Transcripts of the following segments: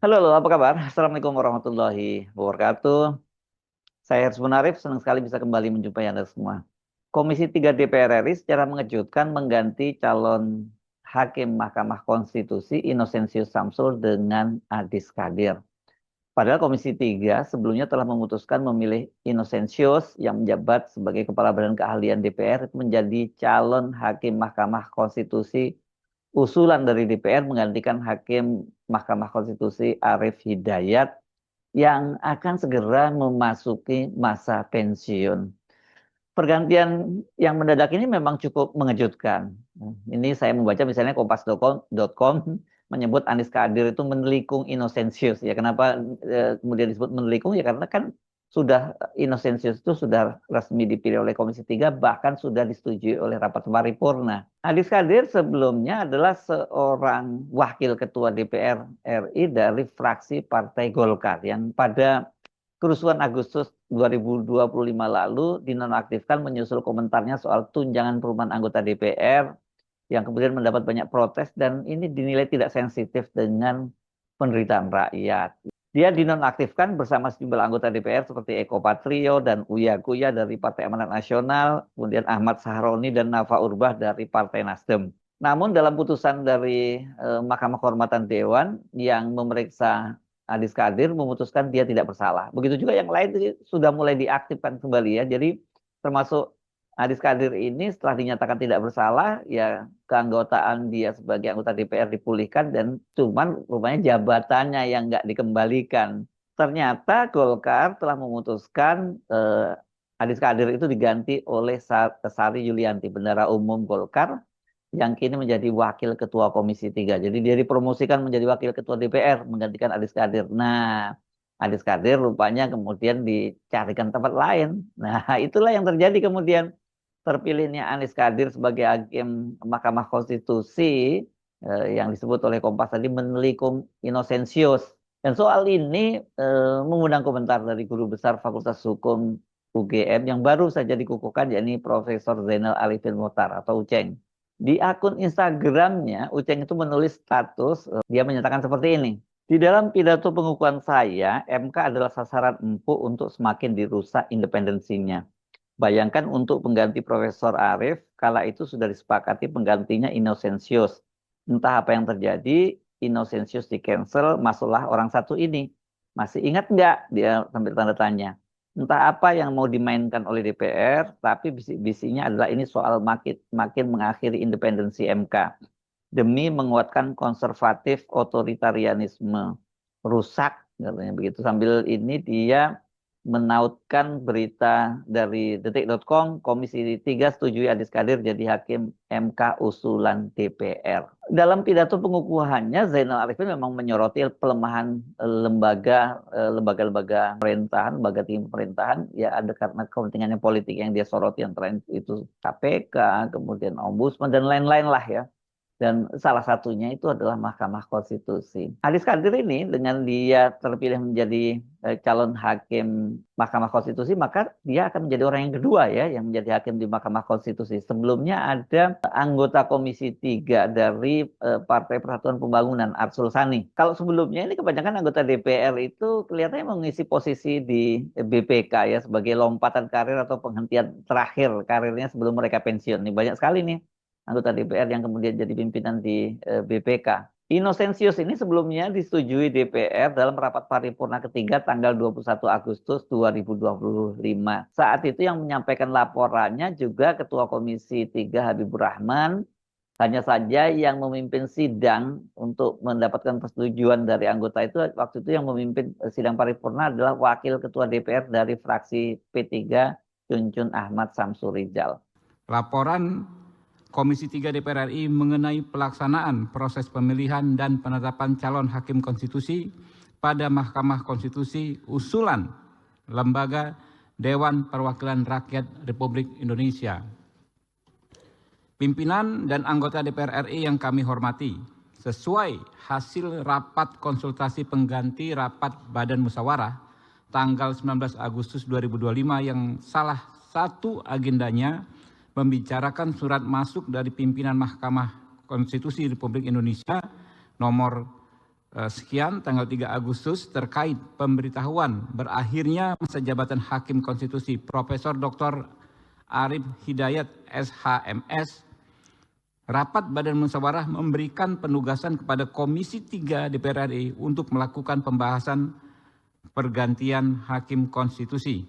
Halo, halo, apa kabar? Assalamualaikum warahmatullahi wabarakatuh. Saya Hersman Munarif, senang sekali bisa kembali menjumpai Anda semua. Komisi 3 DPR RI secara mengejutkan mengganti calon Hakim Mahkamah Konstitusi Innocentius Samsul dengan Adis Kadir. Padahal Komisi 3 sebelumnya telah memutuskan memilih Innocentius yang menjabat sebagai Kepala Badan Keahlian DPR menjadi calon Hakim Mahkamah Konstitusi usulan dari DPR menggantikan Hakim Mahkamah Konstitusi Arief Hidayat yang akan segera memasuki masa pensiun. Pergantian yang mendadak ini memang cukup mengejutkan. Ini saya membaca misalnya kompas.com menyebut Anies Kadir itu menelikung Innocentius. Ya, kenapa kemudian disebut menelikung? Ya karena kan sudah Innocentius itu sudah resmi dipilih oleh Komisi 3, bahkan sudah disetujui oleh rapat paripurna. Anies Kadir sebelumnya adalah seorang wakil ketua DPR RI dari fraksi Partai Golkar yang pada kerusuhan Agustus 2025 lalu dinonaktifkan menyusul komentarnya soal tunjangan perumahan anggota DPR yang kemudian mendapat banyak protes dan ini dinilai tidak sensitif dengan penderitaan rakyat. Dia dinonaktifkan bersama sejumlah anggota DPR seperti Eko Patrio dan Uya Kuya dari Partai Amanat Nasional, kemudian Ahmad Sahroni dan Nafa Urbah dari Partai Nasdem. Namun dalam putusan dari Mahkamah Kehormatan Dewan yang memeriksa Adis Kadir memutuskan dia tidak bersalah. Begitu juga yang lain sudah mulai diaktifkan kembali ya. Jadi termasuk Adis Kadir ini setelah dinyatakan tidak bersalah, ya keanggotaan dia sebagai anggota DPR dipulihkan dan cuman rupanya jabatannya yang nggak dikembalikan. Ternyata Golkar telah memutuskan Adis Kadir itu diganti oleh Sari Yulianti, Bendahara Umum Golkar, yang kini menjadi Wakil Ketua Komisi 3. Jadi dia dipromosikan menjadi Wakil Ketua DPR, menggantikan Adis Kadir. Nah, Adis Kadir rupanya kemudian dicarikan tempat lain. Nah, itulah yang terjadi kemudian terpilihnya Anies Kadir sebagai Hakim Mahkamah Konstitusi yang disebut oleh Kompas tadi menelikung Innocentius. Dan soal ini mengundang komentar dari Guru Besar Fakultas Hukum UGM yang baru saja dikukuhkan, yakni Profesor Zainal Arifin Mohtar atau Uceng. Di akun Instagramnya, Uceng itu menulis status, dia menyatakan seperti ini. Di dalam pidato pengukuhan saya, MK adalah sasaran empuk untuk semakin dirusak independensinya. Bayangkan untuk pengganti Profesor Arief, kala itu sudah disepakati penggantinya Innocentius. Entah apa yang terjadi, Innocentius di-cancel, masuklah orang satu ini. Masih ingat nggak? Dia sambil tanda tanya. Entah apa yang mau dimainkan oleh DPR, tapi bisik-bisiknya adalah ini soal makin mengakhiri independensi MK. Demi menguatkan konservatif otoritarianisme. Rusak, katanya begitu. Sambil ini dia menautkan berita dari detik.com, Komisi 3 setujui Adis Kadir jadi Hakim MK usulan DPR. Dalam pidato pengukuhannya, Zainal Arifin memang menyoroti pelemahan lembaga-lembaga pemerintahan, lembaga tinggi pemerintahan, ya ada karena kepentingannya politik yang dia soroti, yang terakhir itu KPK, kemudian Ombudsman, dan lain-lain lah ya. Dan salah satunya itu adalah Mahkamah Konstitusi. Adis Kadir ini dengan dia terpilih menjadi calon hakim Mahkamah Konstitusi, maka dia akan menjadi orang yang kedua ya, yang menjadi hakim di Mahkamah Konstitusi. Sebelumnya ada anggota Komisi 3 dari Partai Persatuan Pembangunan, Arsul Sani. Kalau sebelumnya ini kebanyakan anggota DPR itu kelihatannya mengisi posisi di BPK ya, sebagai lompatan karir atau penghentian terakhir karirnya sebelum mereka pensiun. Ini banyak sekali nih anggota DPR yang kemudian jadi pimpinan di BPK. Innocentius ini sebelumnya disetujui DPR dalam rapat paripurna ketiga tanggal 21 Agustus 2025. Saat itu yang menyampaikan laporannya juga Ketua Komisi 3 Habibur Rahman. Hanya saja yang memimpin sidang untuk mendapatkan persetujuan dari anggota itu, waktu itu yang memimpin sidang paripurna adalah Wakil Ketua DPR dari fraksi P3, Cuncun Ahmad Samsurijal. Laporan Komisi 3 DPR RI mengenai pelaksanaan proses pemilihan dan penetapan calon hakim konstitusi pada Mahkamah Konstitusi usulan Lembaga Dewan Perwakilan Rakyat Republik Indonesia. Pimpinan dan anggota DPR RI yang kami hormati, sesuai hasil rapat konsultasi pengganti rapat Badan Musyawarah tanggal 19 Agustus 2025 yang salah satu agendanya membicarakan surat masuk dari pimpinan Mahkamah Konstitusi Republik Indonesia nomor sekian tanggal 3 Agustus terkait pemberitahuan berakhirnya masa jabatan Hakim Konstitusi Profesor Dr. Arief Hidayat SHMS, rapat Badan Musyawarah memberikan penugasan kepada Komisi 3 DPR RI untuk melakukan pembahasan pergantian Hakim Konstitusi.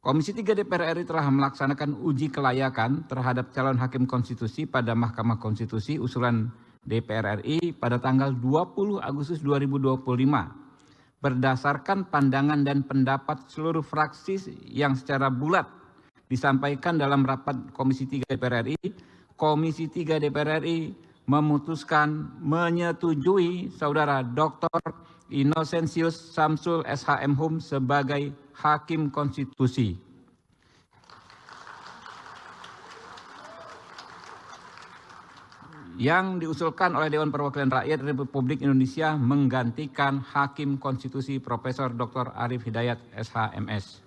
Komisi 3 DPR RI telah melaksanakan uji kelayakan terhadap calon Hakim Konstitusi pada Mahkamah Konstitusi usulan DPR RI pada tanggal 20 Agustus 2025 berdasarkan pandangan dan pendapat seluruh fraksi yang secara bulat disampaikan dalam rapat Komisi 3 DPR RI. Komisi 3 DPR RI memutuskan menyetujui Saudara Dr. Innocentius Samsul SHMhum sebagai Hakim Konstitusi. Yang diusulkan oleh Dewan Perwakilan Rakyat Republik Indonesia menggantikan Hakim Konstitusi Profesor Dr. Arief Hidayat SHMS.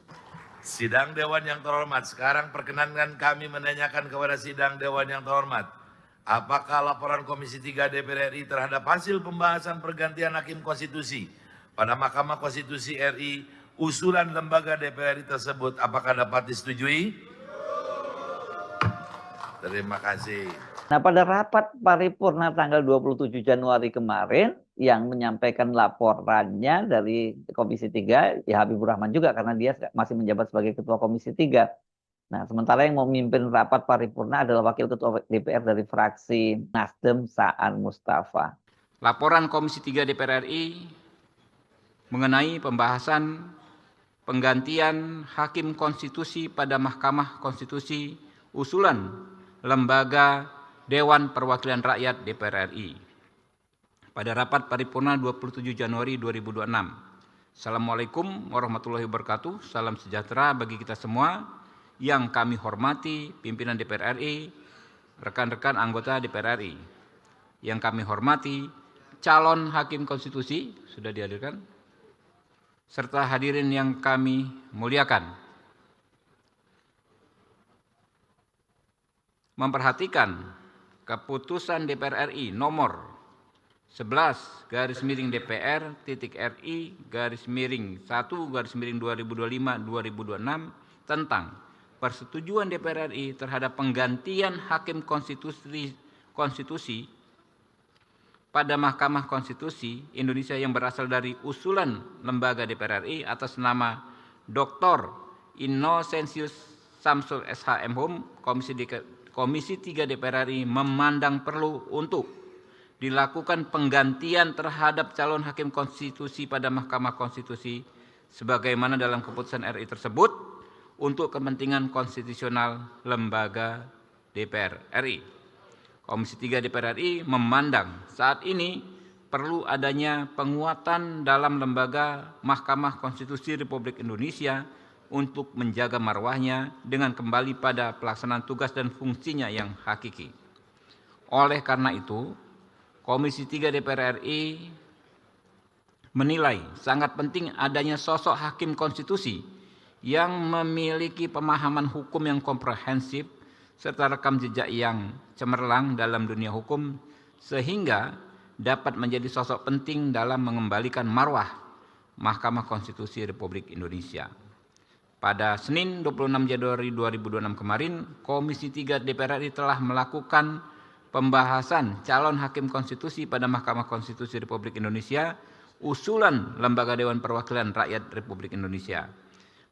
Sidang Dewan yang terhormat, sekarang perkenankan kami menanyakan kepada Sidang Dewan yang terhormat, apakah laporan Komisi 3 DPR RI terhadap hasil pembahasan pergantian Hakim Konstitusi pada Mahkamah Konstitusi RI usulan lembaga DPR RI tersebut apakah dapat disetujui? Terima kasih. Nah, pada rapat paripurna tanggal 27 Januari kemarin yang menyampaikan laporannya dari Komisi 3, ya Habibur Rahman juga karena dia masih menjabat sebagai Ketua Komisi 3. Nah, sementara yang memimpin rapat paripurna adalah Wakil Ketua DPR dari fraksi Nasdem, Saan Mustafa. Laporan Komisi 3 DPR RI mengenai pembahasan penggantian Hakim Konstitusi pada Mahkamah Konstitusi usulan lembaga Dewan Perwakilan Rakyat DPR RI pada rapat paripurna 27 Januari 2026. Assalamualaikum warahmatullahi wabarakatuh. Salam sejahtera bagi kita semua. Yang kami hormati pimpinan DPR RI, rekan-rekan anggota DPR RI. Yang kami hormati calon Hakim Konstitusi, sudah dihadirkan, serta hadirin yang kami muliakan. Memperhatikan Keputusan DPR RI nomor 11/RI/1/2025-2026 tentang persetujuan DPR RI terhadap penggantian Hakim Konstitusi pada Mahkamah Konstitusi Indonesia yang berasal dari usulan lembaga DPR RI atas nama Dr. Innocentius Samsul SHMhum, Komisi 3 DPR RI memandang perlu untuk dilakukan penggantian terhadap calon Hakim Konstitusi pada Mahkamah Konstitusi sebagaimana dalam keputusan RI tersebut untuk kepentingan konstitusional lembaga DPR RI. Komisi 3 DPR RI memandang saat ini perlu adanya penguatan dalam lembaga Mahkamah Konstitusi Republik Indonesia untuk menjaga marwahnya dengan kembali pada pelaksanaan tugas dan fungsinya yang hakiki. Oleh karena itu, Komisi 3 DPR RI menilai sangat penting adanya sosok Hakim Konstitusi yang memiliki pemahaman hukum yang komprehensif serta rekam jejak yang cemerlang dalam dunia hukum sehingga dapat menjadi sosok penting dalam mengembalikan marwah Mahkamah Konstitusi Republik Indonesia. Pada Senin 26 Januari 2026 kemarin, Komisi 3 DPR RI telah melakukan pembahasan calon Hakim Konstitusi pada Mahkamah Konstitusi Republik Indonesia, usulan Lembaga Dewan Perwakilan Rakyat Republik Indonesia.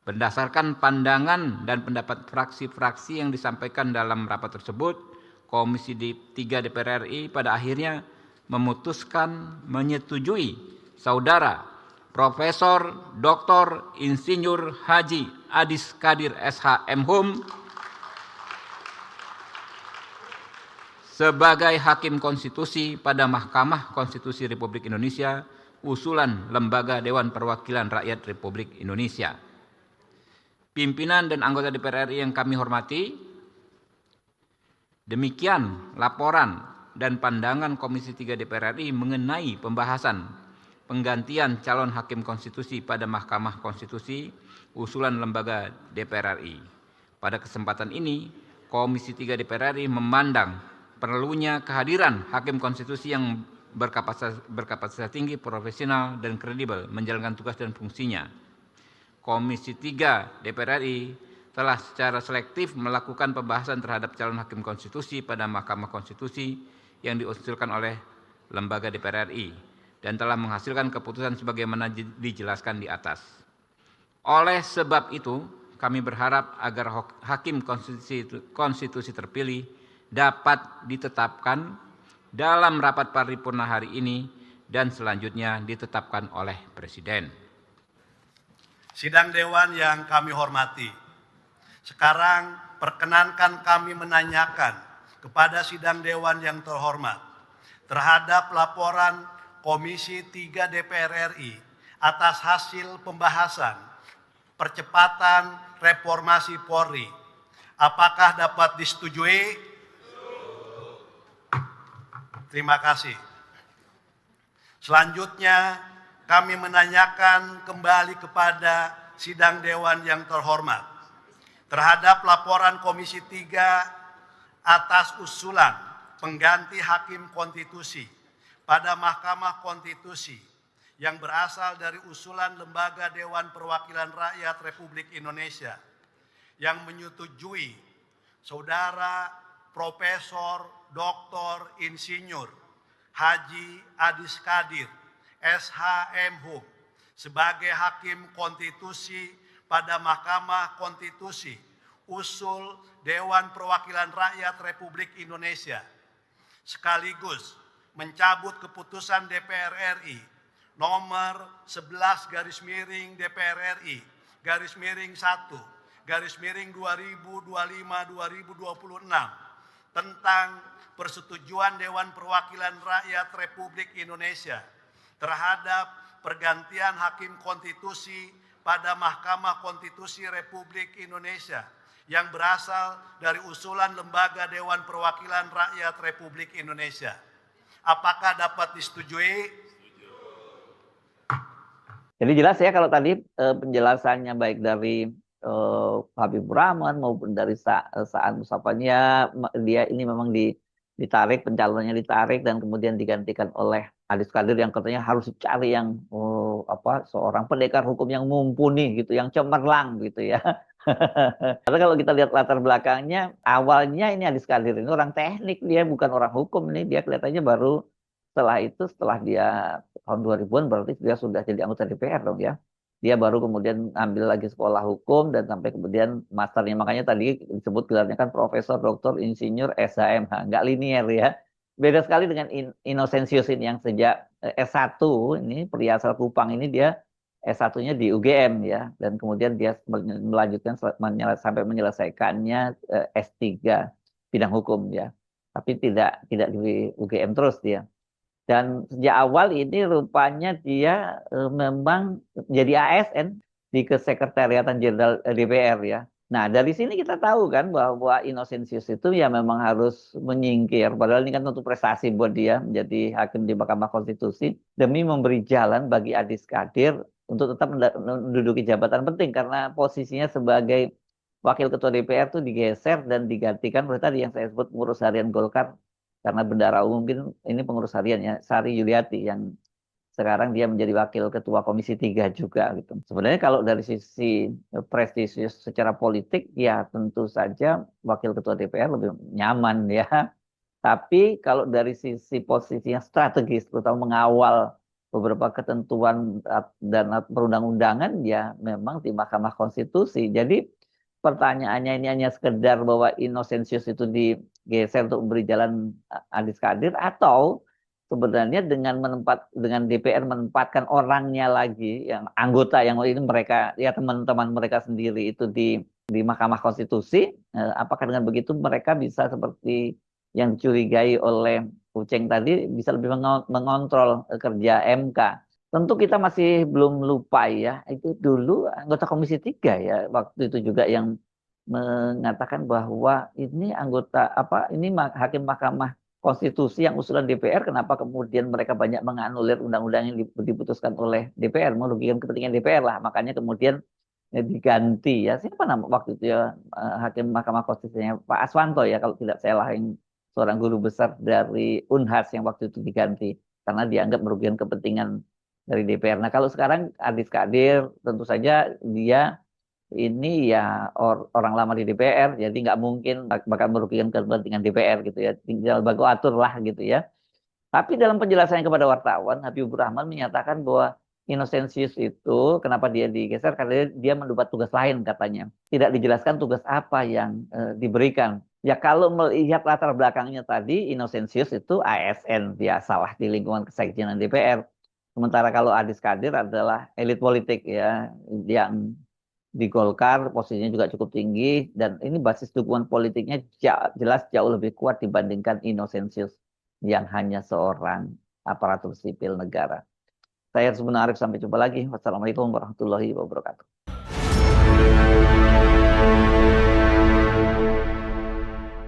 Berdasarkan pandangan dan pendapat fraksi-fraksi yang disampaikan dalam rapat tersebut, Komisi 3 DPR RI pada akhirnya memutuskan menyetujui Saudara Profesor Dr. Insinyur Haji Adis Kadir SHMhum sebagai Hakim Konstitusi pada Mahkamah Konstitusi Republik Indonesia, usulan Lembaga Dewan Perwakilan Rakyat Republik Indonesia. Pimpinan dan anggota DPR RI yang kami hormati, demikian laporan dan pandangan Komisi 3 DPR RI mengenai pembahasan penggantian calon Hakim Konstitusi pada Mahkamah Konstitusi usulan Lembaga DPR RI. Pada kesempatan ini, Komisi 3 DPR RI memandang perlunya kehadiran Hakim Konstitusi yang berkapasitas tinggi, profesional, dan kredibel menjalankan tugas dan fungsinya. Komisi 3 DPR RI telah secara selektif melakukan pembahasan terhadap calon hakim konstitusi pada Mahkamah Konstitusi yang diusulkan oleh lembaga DPR RI dan telah menghasilkan keputusan sebagaimana dijelaskan di atas. Oleh sebab itu, kami berharap agar hakim konstitusi terpilih dapat ditetapkan dalam rapat paripurna hari ini dan selanjutnya ditetapkan oleh Presiden. Sidang Dewan yang kami hormati, sekarang perkenankan kami menanyakan kepada Sidang Dewan yang terhormat terhadap laporan Komisi 3 DPR RI atas hasil pembahasan percepatan reformasi Polri. Apakah dapat disetujui? Terima kasih. Selanjutnya, kami menanyakan kembali kepada Sidang Dewan yang terhormat terhadap laporan Komisi 3 atas usulan pengganti hakim konstitusi pada Mahkamah Konstitusi yang berasal dari usulan Lembaga Dewan Perwakilan Rakyat Republik Indonesia yang menyetujui Saudara Profesor Dr. Insinyur Haji Adis Kadir SH.M.Hum sebagai Hakim Konstitusi pada Mahkamah Konstitusi usul Dewan Perwakilan Rakyat Republik Indonesia, sekaligus mencabut keputusan DPR RI nomor 11 garis miring DPR RI garis miring 1 garis miring 2025-2026 tentang persetujuan Dewan Perwakilan Rakyat Republik Indonesia terhadap pergantian hakim konstitusi pada Mahkamah Konstitusi Republik Indonesia yang berasal dari usulan Lembaga Dewan Perwakilan Rakyat Republik Indonesia. Apakah dapat disetujui? Jadi jelas ya kalau tadi penjelasannya baik dari Habibur Rahman maupun dari Saan Mustafanya, dia ini memang ditarik, pencalonannya ditarik dan kemudian digantikan oleh Adis Kadir yang katanya harus dicari yang seorang pendekar hukum yang mumpuni gitu, yang cemerlang gitu ya. Karena kalau kita lihat latar belakangnya, awalnya ini Adis Kadir ini orang teknik, dia bukan orang hukum, ini dia kelihatannya baru setelah dia tahun 2000-an berarti dia sudah jadi anggota DPR dong ya. Dia baru kemudian ambil lagi sekolah hukum dan sampai kemudian masternya, makanya tadi disebut gelarnya kan Profesor Dr. Insinyur SHMH, nggak linier ya. Beda sekali dengan Innocentius ini yang sejak S1, ini pria asal Kupang ini dia S1-nya di UGM ya, dan kemudian dia melanjutkan sampai menyelesaikannya S3 bidang hukum ya, tapi tidak di UGM terus dia. Dan sejak awal ini rupanya dia memang jadi ASN di Kesekretariatan Jenderal DPR ya. Nah dari sini kita tahu kan bahwa Innocentius itu ya memang harus menyingkir. Padahal ini kan tentu prestasi buat dia menjadi hakim di Mahkamah Konstitusi demi memberi jalan bagi Adis Kadir untuk tetap menduduki jabatan penting. Karena posisinya sebagai Wakil Ketua DPR itu digeser dan digantikan oleh tadi yang saya sebut pengurus harian Golkar. Karena bendara umum mungkin ini pengurus harian ya, Sari Yuliati yang sekarang dia menjadi Wakil Ketua Komisi 3 juga gitu. Sebenarnya kalau dari sisi prestisius secara politik ya tentu saja Wakil Ketua DPR lebih nyaman ya. Tapi kalau dari sisi posisinya strategis terutama mengawal beberapa ketentuan dan perundang-undangan ya memang di Mahkamah Konstitusi. Jadi pertanyaannya ini hanya sekedar bahwa Innocentius itu digeser untuk memberi jalan Adis Kadir atau sebenarnya dengan DPR menempatkan orangnya lagi yang anggota yang ini mereka ya teman-teman mereka sendiri itu di Mahkamah Konstitusi, apakah dengan begitu mereka bisa seperti yang dicurigai oleh Uceng tadi bisa lebih mengontrol kerja MK. Tentu kita masih belum lupa ya, itu dulu anggota Komisi 3 ya, waktu itu juga yang mengatakan bahwa ini hakim Mahkamah Konstitusi yang usulan DPR, kenapa kemudian mereka banyak menganulir undang-undang yang diputuskan oleh DPR, merugikan kepentingan DPR lah, makanya kemudian diganti ya, siapa nama waktu itu ya hakim Mahkamah Konstitusinya Pak Aswanto ya kalau tidak salah, yang seorang guru besar dari Unhas yang waktu itu diganti. karena dianggap merugikan kepentingan dari DPR. Nah, kalau sekarang Adis Kadir tentu saja dia ini ya orang lama di DPR, jadi nggak mungkin bakal merugikan kepentingan DPR gitu ya. Tinggal baku atur lah gitu ya. Tapi dalam penjelasannya kepada wartawan, Habibur Rahman menyatakan bahwa Innocentius itu kenapa dia digeser karena dia mendapat tugas lain katanya. Tidak dijelaskan tugas apa yang diberikan. Ya kalau melihat latar belakangnya tadi, Innocentius itu ASN, dia salah di lingkungan kesekjenan DPR. Sementara kalau Adis Kadir adalah elit politik ya, yang di Golkar posisinya juga cukup tinggi dan ini basis dukungan politiknya jelas jauh lebih kuat dibandingkan Innocentius yang hanya seorang aparatur sipil negara. Saya Hersman Arif, sampai jumpa lagi. Wassalamualaikum warahmatullahi wabarakatuh.